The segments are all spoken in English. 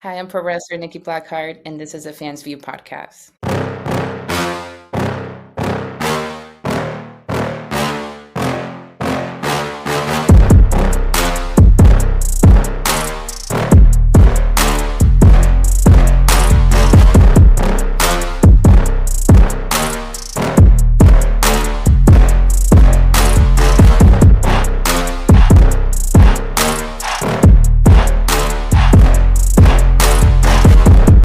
Hi, I'm pro wrestler Nikki Blackheart, and this is a Fans View podcast.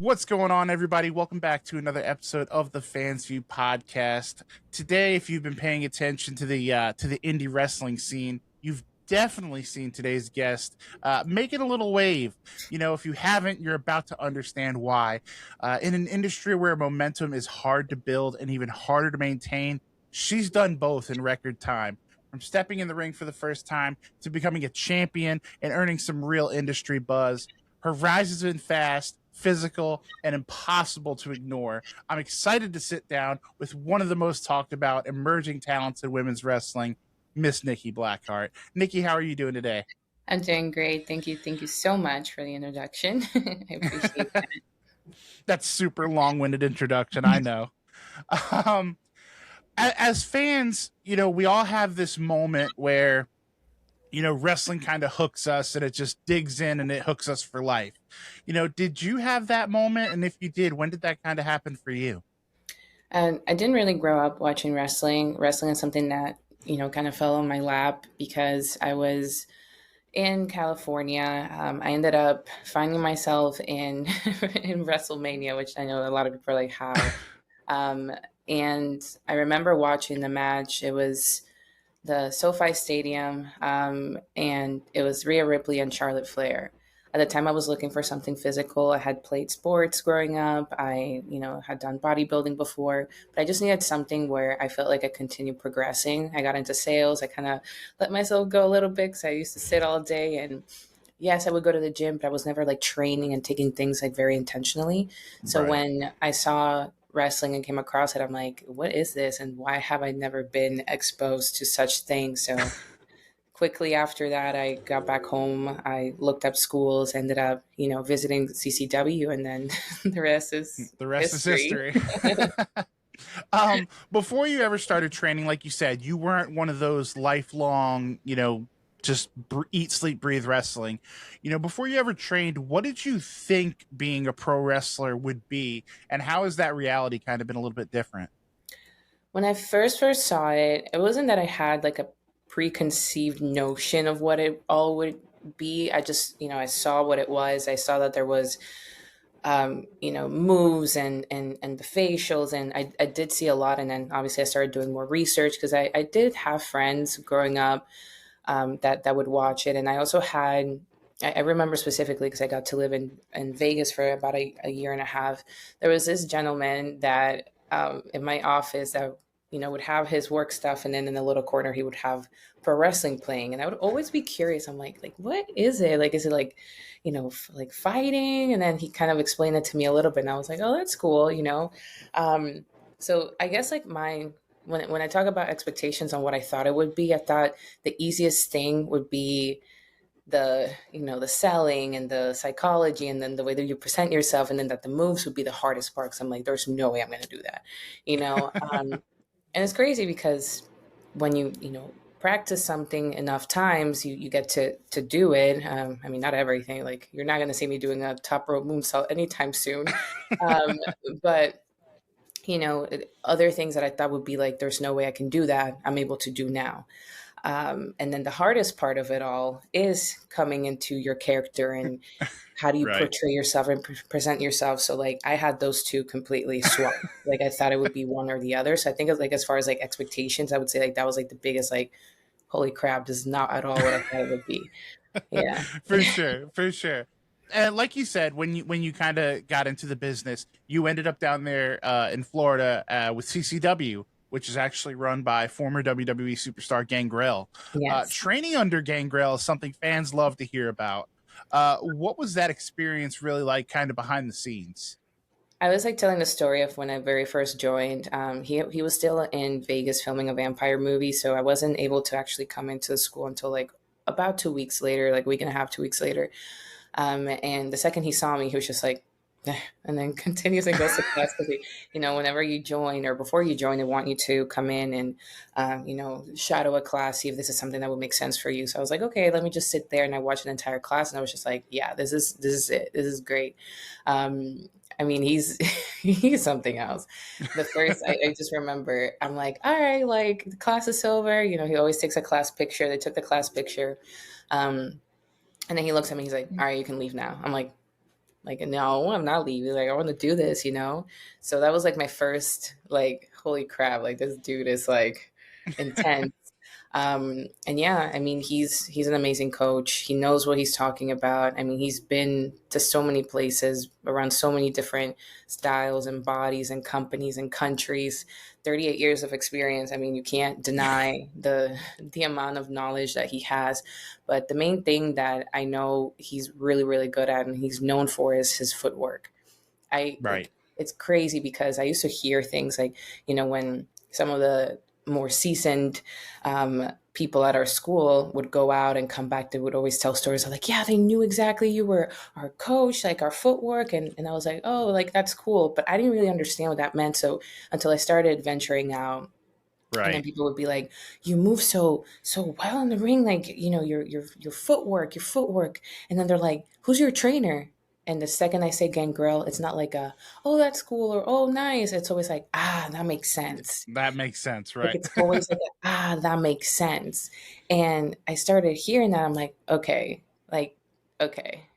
What's going on, everybody? Welcome back to another episode of the Fans View podcast. Today, if you've been paying attention to the indie wrestling scene, you've definitely seen today's guest making a little wave. You know, if you haven't, you're about to understand why. In an industry where momentum is hard to build and even harder to maintain, she's done both in record time. From stepping in the ring for the first time to becoming a champion and earning some real industry buzz. Her rise has been fast, physical, and impossible to ignore. I'm excited to sit down with one of the most talked about emerging talents in women's wrestling, Miss Nikki Blackheart. Nikki, how are you doing today? I'm doing great. Thank you. Thank you so much for the introduction. I appreciate that. That's super long-winded introduction, I know. Um, as fans, you know, we all have this moment where wrestling kind of hooks us and it just digs in and it hooks us for life. Did you have that moment? And if you did, when did that kind of happen for you? I didn't really grow up watching wrestling. Wrestling is something that, kind of fell on my lap because I was in California. I ended up finding myself in in WrestleMania, which I know a lot of people are like, how? Um, and I remember watching the match. It was the SoFi Stadium, and it was Rhea Ripley and Charlotte Flair. At the time, I was looking for something physical. I had played sports growing up. I, had done bodybuilding before, but I just needed something where I felt like I continued progressing. I got into sales. I kind of let myself go a little bit because I used to sit all day. And yes, I would go to the gym, but I was never like training and taking things like very intentionally. So Right. when I saw wrestling and came across it, I'm like, what is this? And why have I never been exposed to such things? So quickly after that, I got back home. I looked up schools, ended up, visiting CCW, and then the rest is The rest is history. history. Before you ever started training, like you said, you weren't one of those lifelong, just eat, sleep, breathe wrestling. Before you ever trained, what did you think being a pro wrestler would be? And how has that reality kind of been a little bit different? When I first saw it, it wasn't that I had like a preconceived notion of what it all would be. I just, I saw what it was. I saw that there was moves and the facials, and I did see a lot. And then obviously I started doing more research because I did have friends growing up that would watch it. And I also had, I remember specifically because I got to live in Vegas for about a year and a half. There was this gentleman that in my office that, would have his work stuff. And then in the little corner, he would have pro wrestling playing. And I would always be curious. I'm like, what is it? Like, is it like, like fighting? And then he kind of explained it to me a little bit. And I was like, oh, that's cool. So I guess like when I talk about expectations on what I thought it would be, I thought the easiest thing would be the selling and the psychology, and then the way that you present yourself, and then that the moves would be the hardest part. Because I'm like, there's no way I'm going to do that, you know. And it's crazy because when you practice something enough times, you get to do it. I mean, not everything. Like you're not going to see me doing a top rope moonsault anytime soon, um, but other things that I thought would be like, there's no way I can do that, I'm able to do now. And then the hardest part of it all is coming into your character and how do you Right. portray yourself and present yourself. So like I had those two completely swapped. Like I thought it would be one or the other. So I think like as far as like expectations, I would say like that was like the biggest like, holy crap, this is not at all what I thought it would be. Yeah. For sure, for sure. And like you said, when you kind of got into the business, you ended up down there in Florida with CCW, which is actually run by former WWE superstar Gangrel. Yes. Training under Gangrel is something fans love to hear about. What was that experience really like, kind of behind the scenes? I was like telling the story of when I very first joined. He was still in Vegas filming a vampire movie, so I wasn't able to actually come into the school until like about 2 weeks later, like a week and a half, 2 weeks later. And the second he saw me, he was just like, "Eh," and then continues and goes to class because, whenever you join or before you join, they want you to come in and, shadow a class, see if this is something that would make sense for you. So I was like, okay, let me just sit there. And I watched an entire class and I was just like, yeah, this is it. This is great. I mean, he's he's something else. The first, I just remember, I'm like, all right, like the class is over. He always takes a class picture. They took the class picture. Um, and then he looks at me, he's like, all right, you can leave now. I'm like, no, I'm not leaving. Like, I want to do this. So that was like my first, like, holy crap, like this dude is like intense. And yeah, I mean, he's an amazing coach. He knows what he's talking about. I mean, he's been to so many places around so many different styles and bodies and companies and countries. 38 years of experience. I mean, you can't deny the amount of knowledge that he has. But the main thing that I know he's really, really good at and he's known for is his footwork. I Right. like it's crazy because I used to hear things like, when some of the more seasoned people at our school would go out and come back, they would always tell stories of like, yeah, they knew exactly you were our coach, like our footwork. And I was like, oh, like that's cool. But I didn't really understand what that meant. So until I started venturing out, and then Right. people would be like, "You move so well in the ring, like your footwork." And then they're like, "Who's your trainer?" And the second I say Gangrel, it's not like a, "Oh, that's cool," or "Oh, nice." It's always like, "Ah, that makes sense." That makes sense, Like right? it's always like, that makes sense. And I started hearing that. I'm like, okay, like, okay,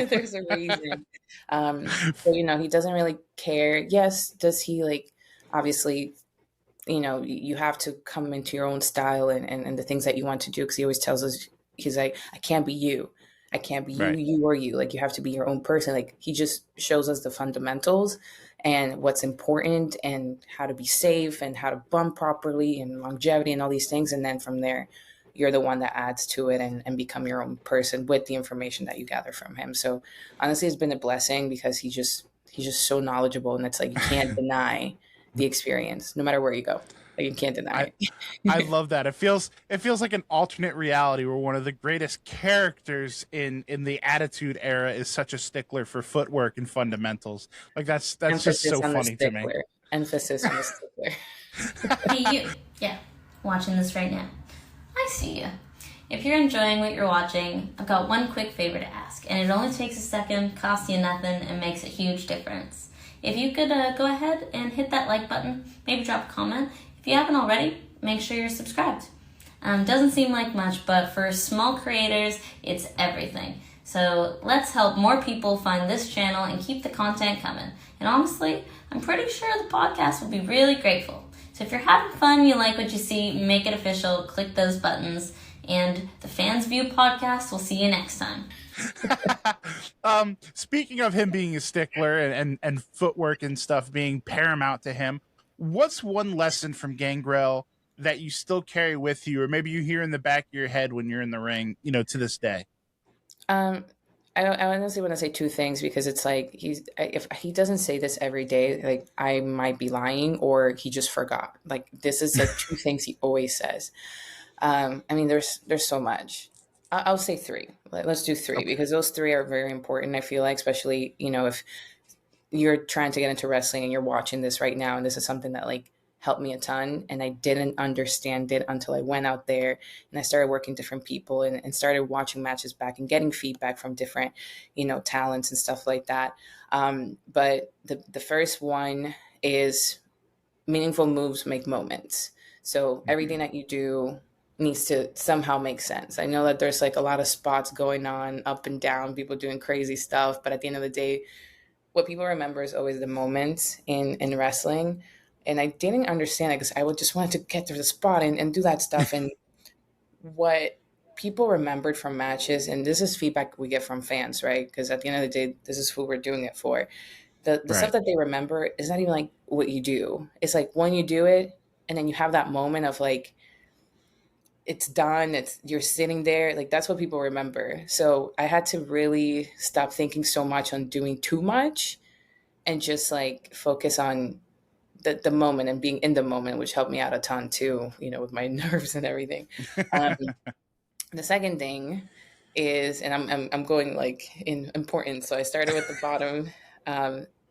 there's a reason. So he doesn't really care. Yes, does he like? Obviously, you have to come into your own style and the things that you want to do because he always tells us, he's like, I can't be you, I can't be you, Right. you or you, like you have to be your own person. Like he just shows us the fundamentals and what's important and how to be safe and how to bump properly and longevity and all these things, and then from there you're the one that adds to it and become your own person with the information that you gather from him. So honestly, it's been a blessing because he's just so knowledgeable, and it's like you can't deny the experience, no matter where you go. Like you can't I deny I it. love that. It feels like an alternate reality where one of the greatest characters in the Attitude Era is such a stickler for footwork and fundamentals. Like that's just Emphasis so on the funny to me. stickler. Emphasis on the stickler. Hey, you. Yeah, watching this right now. I see you. If you're enjoying what you're watching, I've got one quick favor to ask, and it only takes a second, costs you nothing, and makes a huge difference. If you could go ahead and hit that like button, maybe drop a comment. If you haven't already, make sure you're subscribed. Doesn't seem like much, but for small creators, it's everything. So let's help more people find this channel and keep the content coming. And honestly, I'm pretty sure the podcast will be really grateful. So if you're having fun, you like what you see, make it official, click those buttons, and the Fans View podcast, we'll see you next time. Speaking of him being a stickler and footwork and stuff being paramount to him, what's one lesson from Gangrel that you still carry with you, or maybe you hear in the back of your head when you're in the ring, to this day? Um, I honestly want to say two things because it's like if he doesn't say this every day, like I might be lying or he just forgot. Like this is like two things he always says. I mean, there's so much. I'll say three. Let's do three Okay. because those three are very important. I feel like, especially if you're trying to get into wrestling and you're watching this right now, and this is something that like helped me a ton, and I didn't understand it until I went out there and I started working different people and started watching matches back and getting feedback from different talents and stuff like that. But the first one is meaningful moves make moments. So Mhm. everything that you do needs to somehow make sense. I know that there's like a lot of spots going on up and down, people doing crazy stuff, but at the end of the day, what people remember is always the moments in wrestling. And I didn't understand it because I would just wanted to get to the spot and do that stuff. And what people remembered from matches, and this is feedback we get from fans, right? Because at the end of the day, this is who we're doing it for. The stuff Right. that they remember is not even like what you do. It's like when you do it, and then you have that moment of like it's done. It's you're sitting there. Like that's what people remember. So I had to really stop thinking so much on doing too much and just like focus on the moment and being in the moment, which helped me out a ton too, with my nerves and everything. Um, the second thing is, and I'm going like in importance. So I started with the bottom.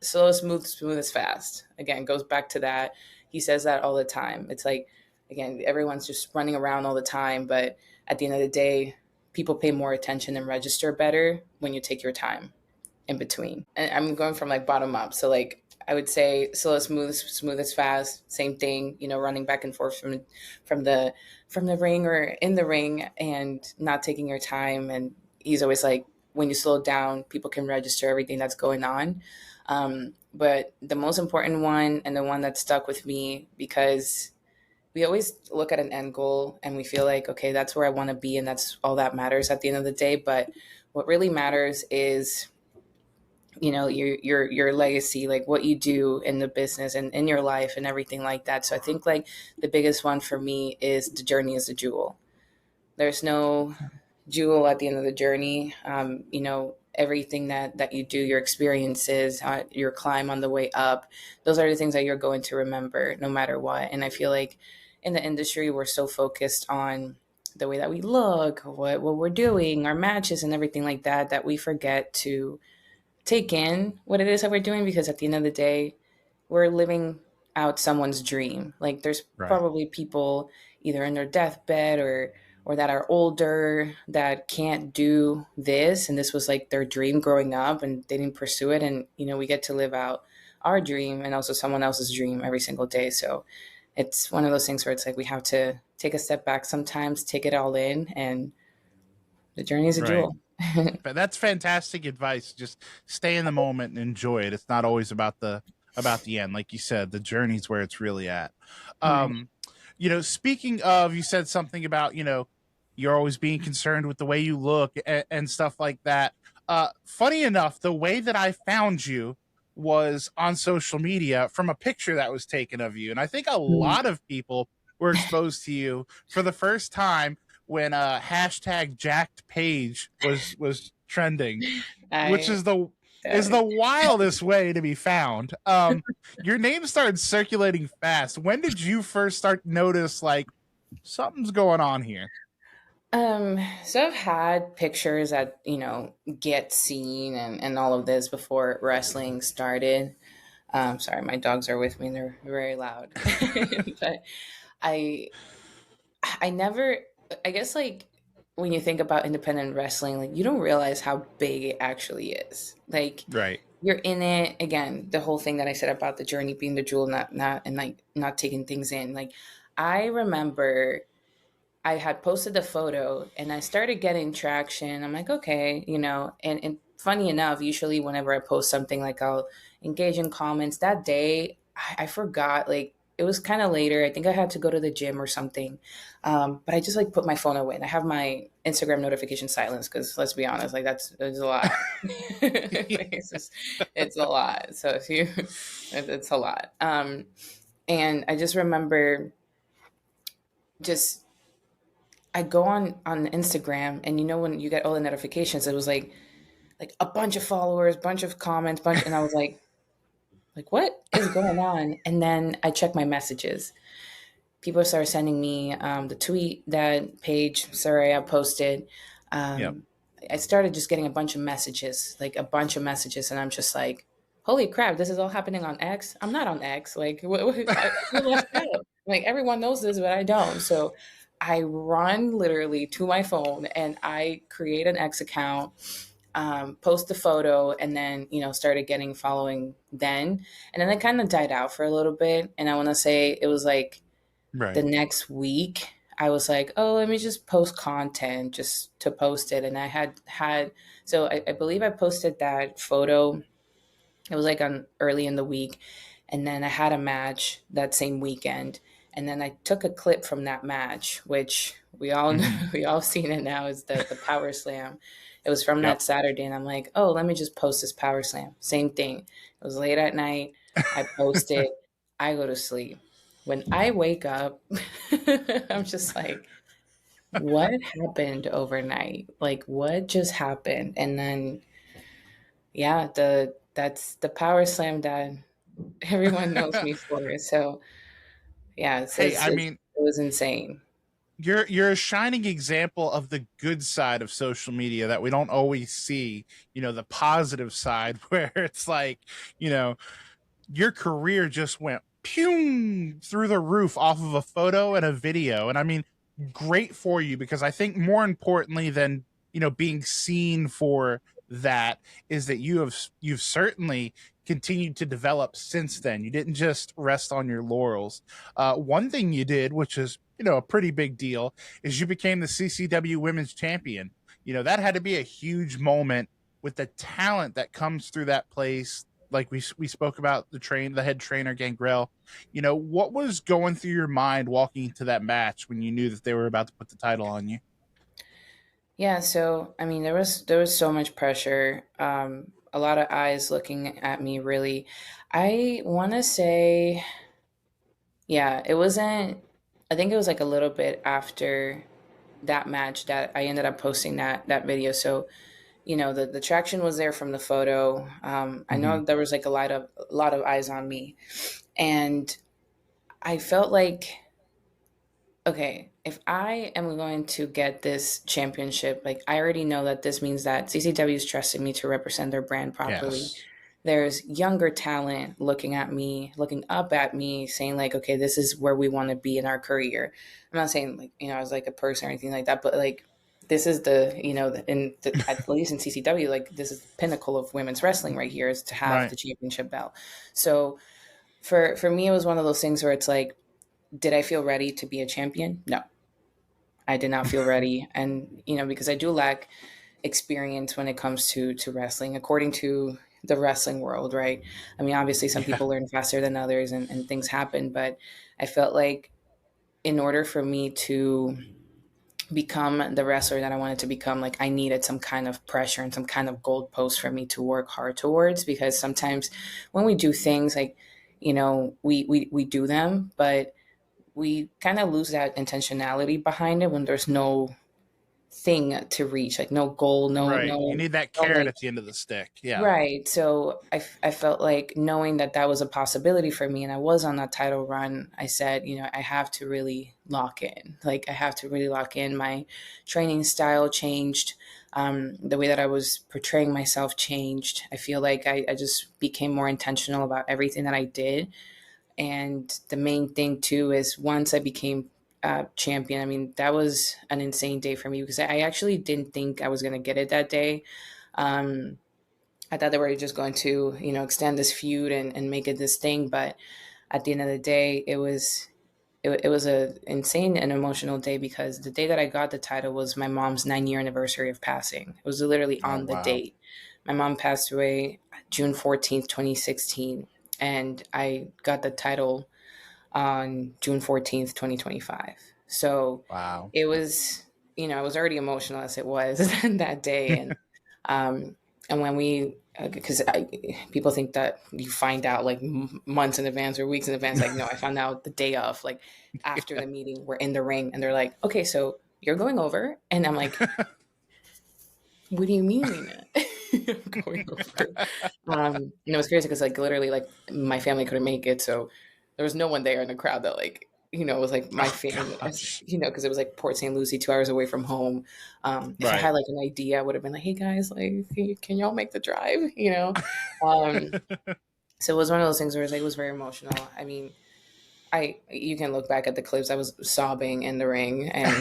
Slow, smooth, smooth is fast. Again, goes back to that. He says that all the time. It's like, again, everyone's just running around all the time, but at the end of the day, people pay more attention and register better when you take your time in between. And I'm going from like bottom up. So like I would say slow, smooth, smooth as fast. Same thing, running back and forth from the from the ring or in the ring and not taking your time. And he's always like, when you slow down, people can register everything that's going on. But the most important one and the one that stuck with me because we always look at an end goal and we feel like, okay, that's where I want to be and that's all that matters at the end of the day. But what really matters is your legacy, like what you do in the business and in your life and everything like that. So I think like the biggest one for me is the journey is a jewel. There's no jewel at the end of the journey. Everything that you do, your experiences, your climb on the way up, those are the things that you're going to remember no matter what. And I feel like in the industry we're so focused on the way that we look, what we're doing, our matches and everything like that, that we forget to take in what it is that we're doing, because at the end of the day, we're living out someone's dream. Like there's Right. probably people either in their deathbed or that are older that can't do this, and this was like their dream growing up and they didn't pursue it. And we get to live out our dream and also someone else's dream every single day. So it's one of those things where it's like we have to take a step back sometimes, take it all in, and the journey is a Right. jewel. But that's fantastic advice. Just stay in the moment and enjoy it. It's not always about the end. Like you said, the journey's where it's really at. Right. Um, speaking of, you said something about, you're always being concerned with the way you look and stuff like that. Funny enough, the way that I found you was on social media from a picture that was taken of you. And I think a lot of people were exposed to you for the first time when hashtag jacked page was trending, which I is the wildest way to be found. Your name started circulating fast. When did you first start to notice like something's going on here? so I've had pictures that, get seen and all of this before wrestling started. Sorry, my dogs are with me. They're very loud. But I I never, I guess like when you think about independent wrestling, like you don't realize how big it actually is. Like Right. you're in it again, the whole thing that I said about the journey being the jewel, not and like not taking things in. Like I remember I had posted the photo and I started getting traction. I'm like, okay, and funny enough, usually whenever I post something, like I'll engage in comments. That day, I forgot, like, it was kind of later. I think I had to go to the gym or something. But I just like put my phone away and I have my Instagram notification silenced because let's be honest, like it's a lot. It's a lot. So if you, it's a lot. And I just remember just I go on Instagram, and when you get all the notifications, it was like a bunch of followers, bunch of comments, and I was like what is going on? And then I check my messages. People started sending me the tweet that page Soraya posted. Yep. Um, I started just getting a bunch of messages, like a bunch of messages, and I'm just like, holy crap, this is all happening on X. I'm not on X. Like, I feel left out. Like, everyone knows this, but I don't. So I run literally to my phone and I create an X account, post the photo, and then, started getting following then. And then it kind of died out for a little bit. And I want to say it was like the Right. next week, I was like, oh, let me just post content just to post it. And I so I believe I posted that photo. It was like on early in the week. And then I had a match that same weekend. And then I took a clip from that match, which we all know, Hmm. we all seen it now, is the power slam. It was from Yep. that Saturday. And I'm like, oh, let me just post this power slam. Same thing. It was late at night. I posted, I go to sleep. When I wake up, I'm just like, what happened overnight? Like, what just happened? And then, yeah, that's the power slam that everyone knows me for. So, yeah, Hey, I mean, it was insane. You're a shining example of the good side of social media that we don't always see, the positive side where it's like, you know, your career just went pew through the roof off of a photo and a video. And I mean, great for you, because I think more importantly than, being seen for that is that you've certainly continued to develop since then. You didn't just rest on your laurels. One thing you did, which is, a pretty big deal, is you became the CCW women's champion. That had to be a huge moment with the talent that comes through that place. Like we spoke about the head trainer Gangrel. What was going through your mind walking into that match when you knew that they were about to put the title on you? Yeah, so I mean, there was so much pressure, a lot of eyes looking at me. Really, I want to say, yeah, it wasn't. I think it was like a little bit after that match that I ended up posting that video. So the traction was there from the photo. I Mm-hmm. know there was like a lot of eyes on me, and I felt like, okay, if I am going to get this championship, like I already know that this means that CCW is trusting me to represent their brand properly. Yes. There's younger talent looking at me, looking up at me, saying like, okay, this is where we want to be in our career. I'm not saying like, as like a person or anything like that, but like this is at least in CCW, like this is the pinnacle of women's wrestling right here, is to have Right. the championship belt. So for me, it was one of those things where it's like, did I feel ready to be a champion? No, I did not feel ready. And, because I do lack experience when it comes to wrestling, according to the wrestling world, right? I mean, obviously, some Yeah. people learn faster than others, and things happen. But I felt like in order for me to become the wrestler that I wanted to become, like I needed some kind of pressure and some kind of goalpost for me to work hard towards. Because sometimes when we do things like, we do them, but we kind of lose that intentionality behind it when there's no thing to reach, like no goal, no Right. You no need that no carrot like at the end of the stick. Yeah. right. So I felt like, knowing that was a possibility for me and I was on that title run, I said, I have to really lock in. Like I have to really lock in. My training style changed. The way that I was portraying myself changed. I feel like I just became more intentional about everything that I did. And the main thing too is, once I became champion, I mean, that was an insane day for me, because I actually didn't think I was going to get it that day. Um, I thought they were just going to, extend this feud and make it this thing. But at the end of the day, it was a insane and emotional day, because the day that I got the title was my mom's 9-year anniversary of passing. It was literally Oh, on the wow. date. My mom passed away June 14th, 2016, and I got the title on June 14th, 2025. So Wow. it was, I was already emotional as it was that day. Um, and when because people think that you find out like months in advance or weeks in advance. Like, no, I found out the day of, like after the meeting, we're in the ring and they're like, okay, so you're going over. And I'm like, what do you mean? I'm going over. And it was crazy because, like, literally, like, my family couldn't make it, so there was no one there in the crowd that, like, was like my Oh, family, gosh. because it was like Port St. Lucie, 2 hours away from home. If I Right. had like an idea, I would have been like, "Hey guys, like, can y'all make the drive?" Um, so it was one of those things where it was very emotional. I mean, you can look back at the clips. I was sobbing in the ring, and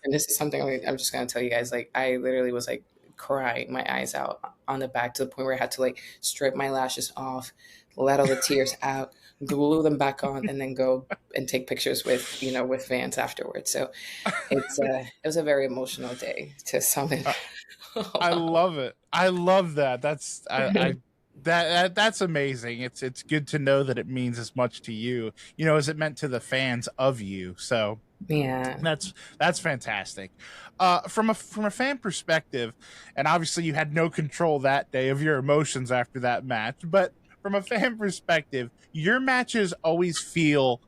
this is something I'm just gonna tell you guys. Like, I literally was like crying my eyes out on the back, to the point where I had to like strip my lashes off, let all the tears out, glue them back on, and then go and take pictures with fans afterwards. So it was a very emotional day, to sum it all I up. love it. I love that. That's amazing. It's good to know that it means as much to you, as it meant to the fans of you. So Yeah. that's fantastic. From a fan perspective, and obviously you had no control that day of your emotions after that match, but from a fan perspective, your matches always feel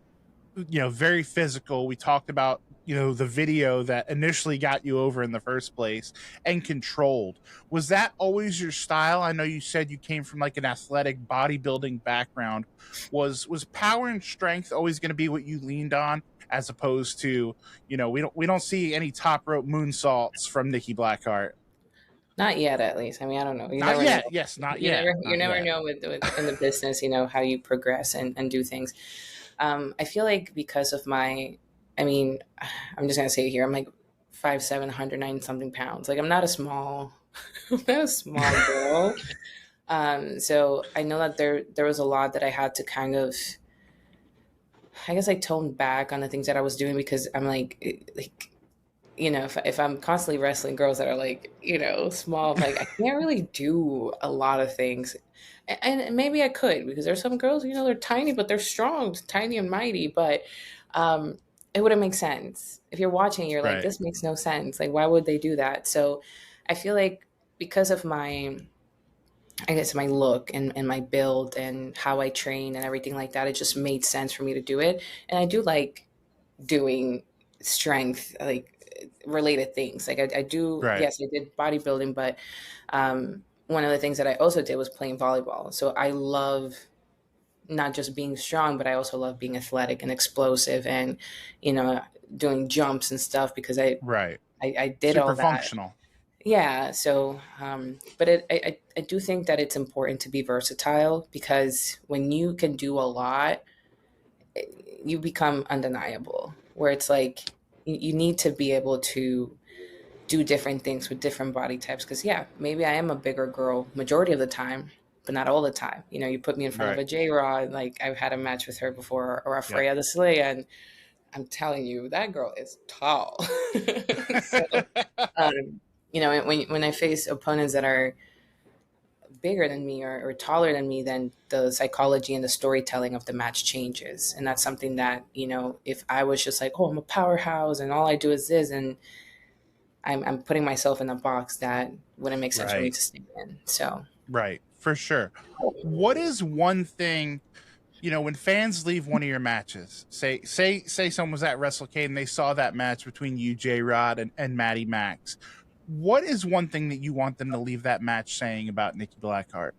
very physical. We talked about the video that initially got you over in the first place, and controlled. Was that always your style? I know you said you came from like an athletic bodybuilding background. Was power and strength always going to be what you leaned on, as opposed to, we don't see any top rope moonsaults from Nikki Blackheart? Not yet, at least. I mean, I don't know. You Not never know. yet. Yes, not You yet. never, you Not never yet. know with in the business, how you progress and do things. I feel like because of I mean, I'm just gonna say it here. I'm like 5'7", 109 something pounds. Like I'm not a small, I'm not a small girl. So I know that there was a lot that I had to kind of, I guess, like tone back on the things that I was doing because I'm like if I'm constantly wrestling girls that are like, small, I'm like, I can't really do a lot of things. And maybe I could because there's some girls, they're tiny, but they're strong, tiny and mighty. But um, it wouldn't make sense. If you're watching, you're like, Right. this makes no sense. Like, why would they do that? So I feel like because of I guess my look and my build and how I train and everything like that, it just made sense for me to do it. And I do like doing strength like related things. Like I do, Right. yes, I did bodybuilding, but one of the things that I also did was playing volleyball. So I love not just being strong, but I also love being athletic and explosive and you know doing jumps and stuff because Right. I did all Super that. functional. Yeah. So, but I do think that it's important to be versatile because when you can do a lot, you become undeniable. Where it's like you need to be able to do different things with different body types. Because yeah, maybe I am a bigger girl majority of the time, but not all the time. You put me in front of Right. a J Rod, like I've had a match with her before, or a Yep. Freya the Slay, and I'm telling you, that girl is tall. So, when I face opponents that are bigger than me or taller than me, then the psychology and the storytelling of the match changes. And that's something that, if I was just like, oh, I'm a powerhouse and all I do is this, and I'm putting myself in a box that wouldn't make sense for me Right. to stay in. So, Right. For sure. What is one thing, when fans leave one of your matches, say someone was at WrestleCade and they saw that match between you, J Rod, and Maddie Max, what is one thing that you want them to leave that match saying about Nikki Blackheart?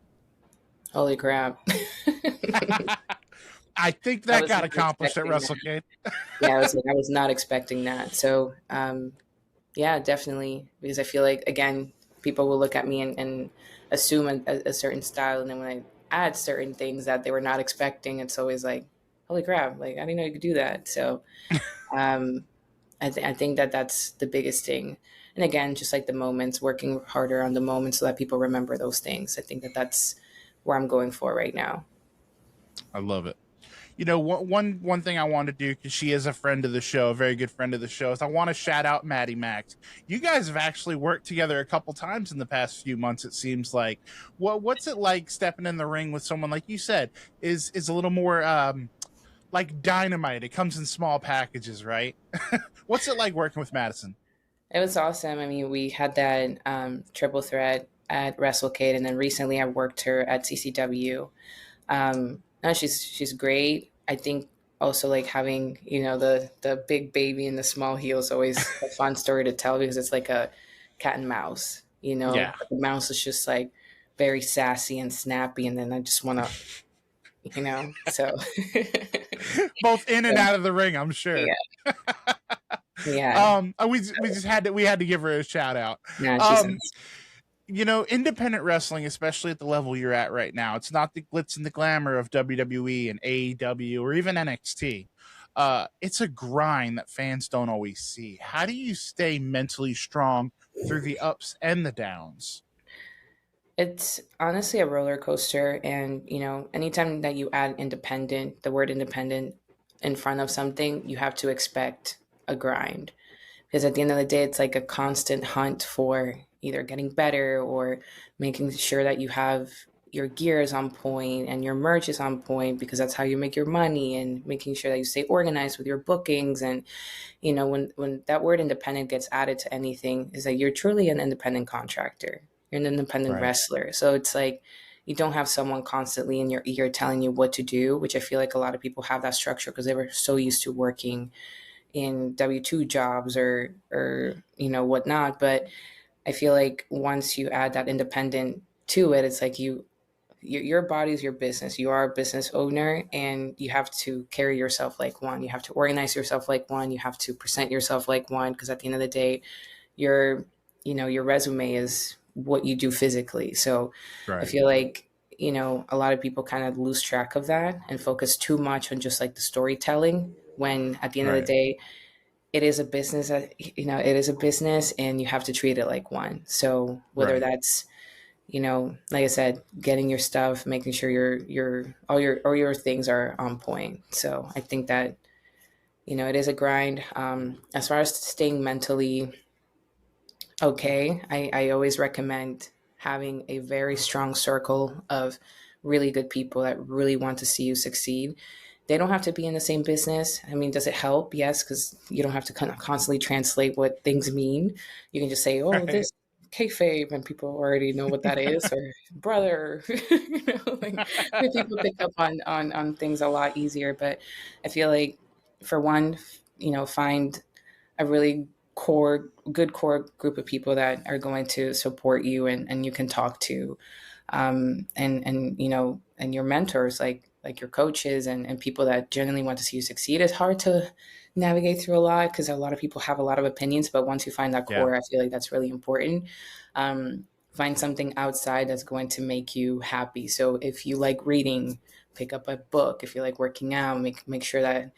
holy crap. I think I that was got not accomplished at expecting that. WrestleCade. Yeah, I was not expecting that. So, yeah, definitely. Because I feel like, again, people will look at me and assume a certain style. And then when I add certain things that they were not expecting, it's always like, holy crap, like, I didn't know you could do that. So um, I think that that's the biggest thing. And again, just like the moments, working harder on the moments so that people remember those things. I think that that's where I'm going for right now. I love it. One thing I want to do, because she is a friend of the show, a very good friend of the show, is I want to shout out Maddie Max. You guys have actually worked together a couple times in the past few months. It seems like. What's it like stepping in the ring with someone like you said is a little more like dynamite? It comes in small packages, right? What's it like working with Madison? It was awesome. I mean, we had that triple threat at WrestleCade, and then recently I worked her at CCW. No, she's great. I think also like having the big baby and the small heel is always a fun story to tell because it's like a cat and mouse. Yeah, The mouse is just like very sassy and snappy, and then I just want to, so both in and out of the ring, I'm sure. yeah, yeah. We had to give her a shout out. No, she's Um, independent wrestling, especially at the level you're at right now, it's not the glitz and the glamour of WWE and AEW or even NXT. It's a grind that fans don't always see. How do you stay mentally strong through the ups and the downs? It's honestly a roller coaster. And, anytime that you add independent, the word independent in front of something, you have to expect a grind. Because at the end of the day, it's like a constant hunt for either getting better or making sure that you have your gear is on point and your merch is on point because that's how you make your money and making sure that you stay organized with your bookings. And, when that word independent gets added to anything, is that you're truly an independent contractor. You're an independent Right. wrestler. So it's like you don't have someone constantly in your ear telling you what to do, which I feel like a lot of people have that structure because they were so used to working, in W-2 jobs or whatnot. But I feel like once you add that independent to it, it's like your body is your business. You are a business owner, and you have to carry yourself like one. You have to organize yourself like one. You have to present yourself like one, because at the end of the day, your your resume is what you do physically. So I Right. feel like a lot of people kind of lose track of that and focus too much on just like the storytelling, when at the end of the Right. day, it is a business. It is a business, and you have to treat it like one. So whether Right. that's like I said, getting your stuff, making sure your things are on point. So I think that it is a grind. As far as staying mentally okay, I always recommend having a very strong circle of really good people that really want to see you succeed. They don't have to be in the same business. I mean, does it help? Yes, because you don't have to kind of constantly translate what things mean. You can just say, "Oh, Right. this kayfabe," and people already know what that is, or brother. Like people pick up on things a lot easier. But I feel like, for one, find a really good core group of people that are going to support you, and you can talk to, and your mentors, like your coaches, and people that genuinely want to see you succeed. It's hard to navigate through a lot, because a lot of people have a lot of opinions, but once you find that Yeah. core, I feel like that's really important. Find something outside that's going to make you happy. So if you like reading, pick up a book. If you like working out, make sure that,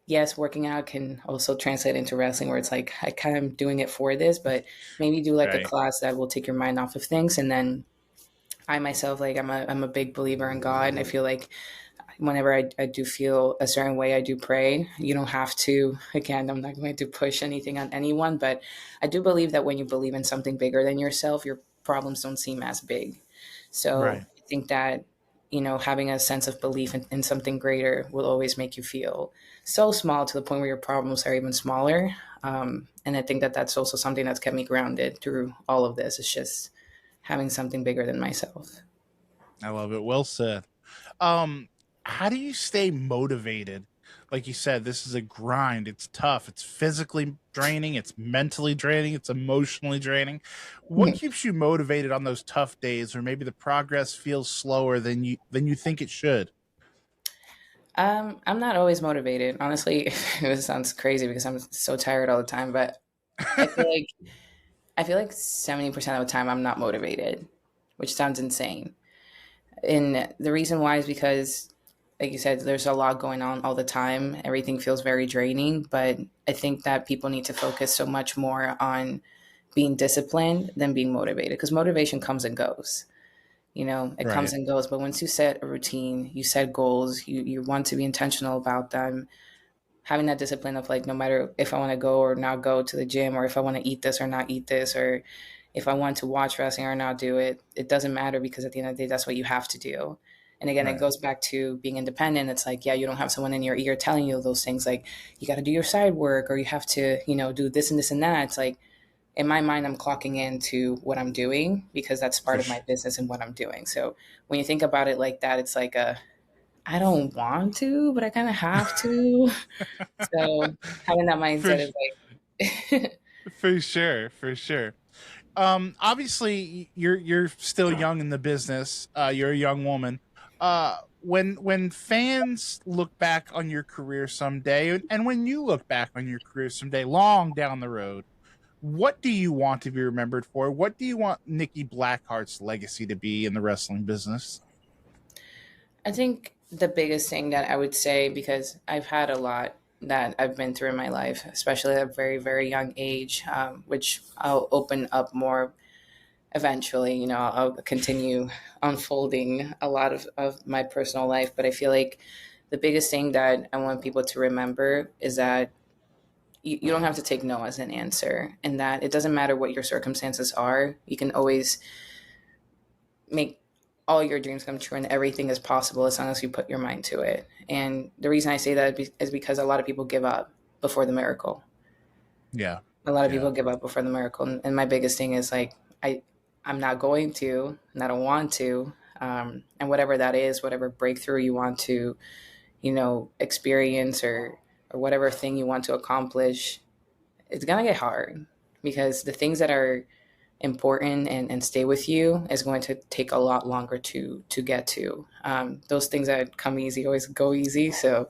yes, working out can also translate into wrestling, where it's like, I kind of doing it for this, but maybe do like a Right. class that will take your mind off of things. And then I myself, like, I'm a big believer in God. And I feel like whenever I do feel a certain way, I do pray. You don't have to, again, I'm not going to push anything on anyone, but I do believe that when you believe in something bigger than yourself, your problems don't seem as big. So Right. I think that, having a sense of belief in something greater will always make you feel so small, to the point where your problems are even smaller. And I think that that's also something that's kept me grounded through all of this. It's just having something bigger than myself. I love it. Well said. Um, how do you stay motivated? Like you said, this is a grind. It's tough. It's physically draining. It's mentally draining. It's emotionally draining. What keeps you motivated on those tough days, or maybe the progress feels slower than you think it should? I'm not always motivated. Honestly, it sounds crazy because I'm so tired all the time, but I feel like 70% of the time I'm not motivated, which sounds insane. And the reason why is because, like you said, there's a lot going on all the time. Everything feels very draining, but I think that people need to focus so much more on being disciplined than being motivated, because motivation comes and goes. It comes Right. and goes. But once you set a routine, you set goals, you want to be intentional about them, having that discipline of, like, no matter if I want to go or not go to the gym, or if I want to eat this or not eat this, or if I want to watch wrestling or not do it, it doesn't matter, because at the end of the day, that's what you have to do. And again, it Right. goes back to being independent. It's like, yeah, you don't have someone in your ear telling you those things, like, you got to do your side work, or you have to, do this and this and that. It's like, in my mind, I'm clocking into what I'm doing, because that's part For of my sure. business and what I'm doing. So when you think about it like that, it's like, I don't want to, but I kind of have to. So having that for mindset is like, for sure. For sure. Obviously you're still young in the business. You're a young woman. When fans look back on your career someday, and when you look back on your career someday, long down the road, what do you want to be remembered for? What do you want Nikki Blackheart's legacy to be in the wrestling business? I think the biggest thing that I would say, because I've had a lot that I've been through in my life, especially at a very, very young age, which I'll open up more eventually. I'll continue unfolding a lot of my personal life. But I feel like the biggest thing that I want people to remember is that you don't have to take no as an answer, and that it doesn't matter what your circumstances are. You can always make all your dreams come true, and everything is possible as long as you put your mind to it. And the reason I say that is because a lot of people give up before the miracle. Yeah. A lot of Yeah. people give up before the miracle. And my biggest thing is, like, I'm not going to, and I don't want to. And whatever that is, whatever breakthrough you want to, experience, or or whatever thing you want to accomplish, it's gonna get hard because the things that are important and stay with you is going to take a lot longer to get to. Those things that come easy always go easy. So,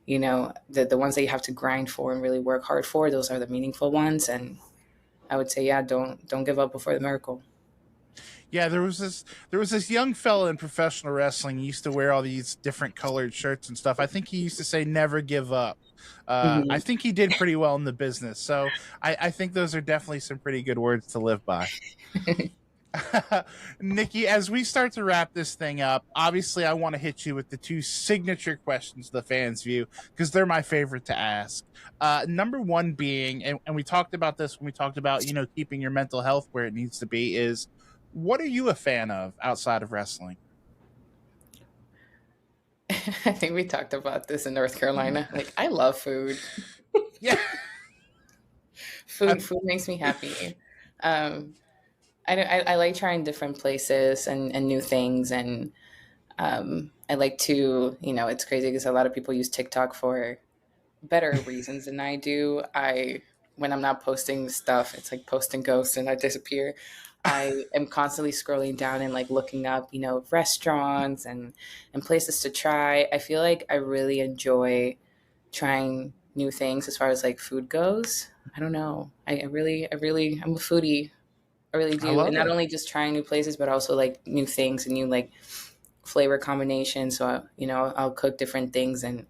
the ones that you have to grind for and really work hard for, those are the meaningful ones. And I would say, yeah, don't give up before the miracle. Yeah, there was this young fella in professional wrestling. He used to wear all these different colored shirts and stuff. I think he used to say "never give up." I Mm-hmm. think he did pretty well in the business. So I think those are definitely some pretty good words to live by. Nikki, as we start to wrap this thing up, obviously I want to hit you with the two signature questions the fans view because they're my favorite to ask. Number one being, and we talked about this when we talked about, keeping your mental health where it needs to be, is what are you a fan of outside of wrestling? I think we talked about this in North Carolina. Like, I love food. Yeah. Food makes me happy. Um, I like trying different places and new things. And I like to, it's crazy because a lot of people use TikTok for better reasons than I do. When I'm not posting stuff, it's like post and ghost and I disappear. I am constantly scrolling down and like looking up, restaurants and places to try. I feel like I really enjoy trying new things as far as like food goes. I don't know. I'm a foodie. I really I do. And love not it. only just trying new places, but also like new things and new like flavor combinations. So, I'll cook different things and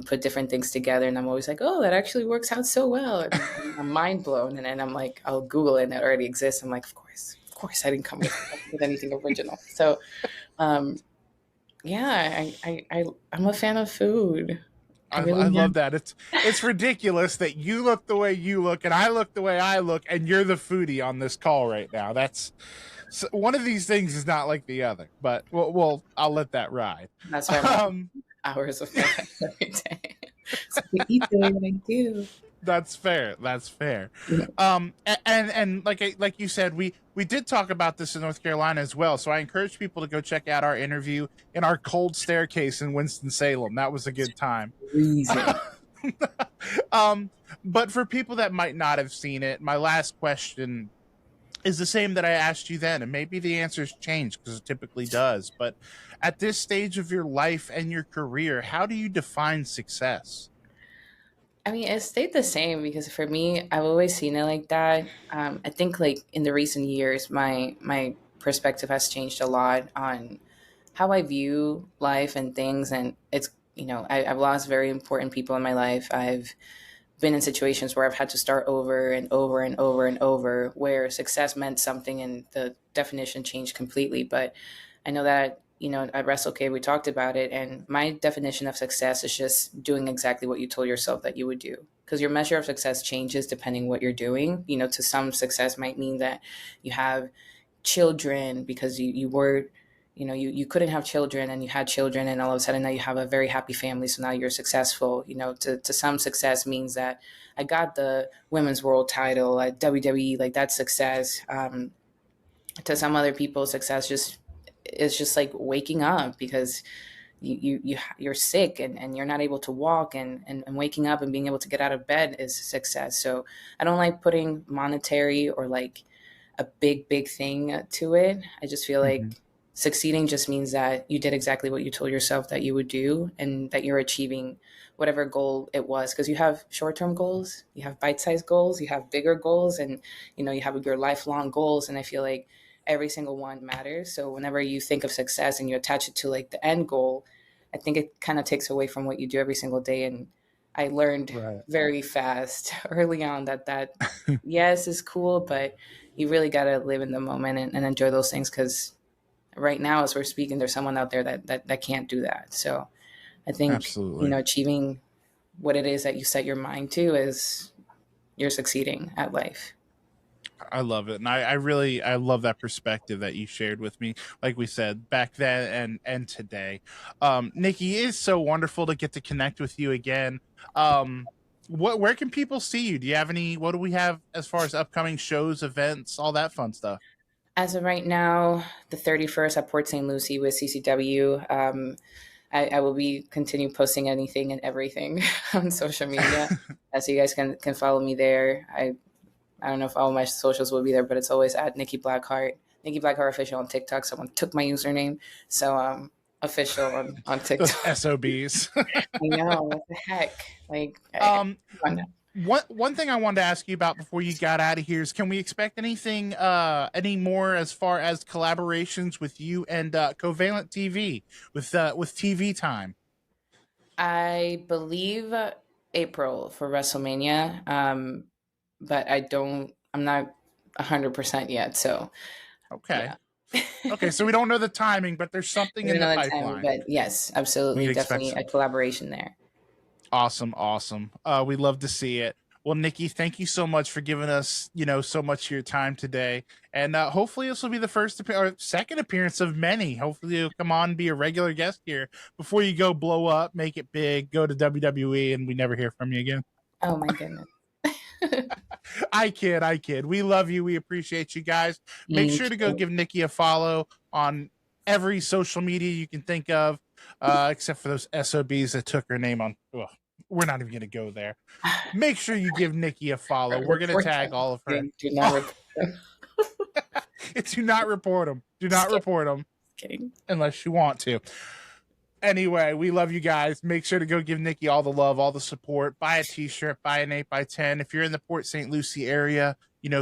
put different things together. And I'm always like, oh, that actually works out so well. And I'm mind blown. And then I'm like, I'll Google it and it already exists. I'm like, of course, I didn't come with anything original. So, um, yeah, I'm a fan of food. I really I love am. that. It's ridiculous that you look the way you look and I look the way I look, and you're the foodie on this call right now. That's one of these things is not like the other, but I'll let that ride. That's why I'm up Um, hours of my life every day. So I eat the way that I do. that's fair. That's fair. Yeah. And like you said, we did talk about this in North Carolina as well. So I encourage people to go check out our interview in our cold staircase in Winston Salem. That was a good time. Reason. um, but for people that might not have seen it, my last question is the same that I asked you then, and maybe the answer's changed because it typically does. But at this stage of your life and your career, how do you define success? I mean, it stayed the same because for me, I've always seen it like that. I think like in the recent years, my perspective has changed a lot on how I view life and things. And it's I've lost very important people in my life. I've been in situations where I've had to start over and over and over and over, where success meant something and the definition changed completely. But I know that, at WrestleK, we talked about it. And my definition of success is just doing exactly what you told yourself that you would do. Because your measure of success changes depending what you're doing. To some, success might mean that you have children because you were you couldn't have children and you had children and all of a sudden now you have a very happy family, so now you're successful. To some, success means that I got the women's world title at WWE, like that's success. To some other people, success just is just like waking up because you're sick and you're not able to walk, and waking up and being able to get out of bed is success. So I don't like putting monetary or like a big thing to it. I just feel Mm-hmm. like succeeding just means that you did exactly what you told yourself that you would do and that you're achieving whatever goal it was, because you have short-term goals, you have bite-sized goals, you have bigger goals, and you have your lifelong goals. And I feel like every single one matters. So whenever you think of success and you attach it to like the end goal, I think it kind of takes away from what you do every single day. And I learned Right. very fast early on that yes is cool, but you really got to live in the moment and enjoy those things, because right now as we're speaking there's someone out there that can't do that. So I think Absolutely. achieving what it is that you set your mind to is you're succeeding at life. I love it. And I love that perspective that you shared with me, like we said, back then and today. Nikki, it is so wonderful to get to connect with you again. Where can people see you? Do you have what do we have as far as upcoming shows, events, all that fun stuff? As of right now, the 31st at Port St. Lucie with CCW. I will be continue posting anything and everything on social media. So you guys can follow me there. I don't know if all my socials will be there, but it's always at Nikki Blackheart. Nikki Blackheart official on TikTok. Someone took my username, so official on Those TikTok. SOBs. I know, what the heck? Like, One thing I wanted to ask you about before you got out of here is, can we expect anything any more as far as collaborations with you and Covalent TV with TV time? I believe April for WrestleMania, but I'm not 100% yet. So okay, yeah. Okay, so we don't know the timing, but there's something in the pipeline. But yes, absolutely, definitely a collaboration there. Awesome. We'd love to see it. Well, Nikki, thank you so much for giving us, so much of your time today. And hopefully this will be the second appearance of many. Hopefully you'll come on and be a regular guest here before you go blow up, make it big, go to WWE, and we never hear from you again. Oh, my goodness. I kid. We love you. We appreciate you guys. Make sure to go give Nikki a follow on every social media you can think of, except for those SOBs that took her name on. Well, we're not even going to go there. Make sure you give Nikki a follow. We're going to tag all of her. Do not report them. Do not report them. Do not report them. Kidding. Unless you want to. Anyway, we love you guys. Make sure to go give Nikki all the love, all the support. Buy a t-shirt, buy an 8x10. If you're in the Port St. Lucie area,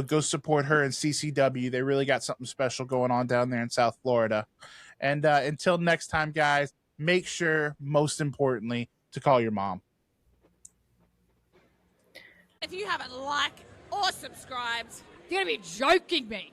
go support her in CCW. They really got something special going on down there in South Florida. And until next time, guys, make sure, most importantly, to call your mom. If you haven't liked or subscribed, you're going to be joking me.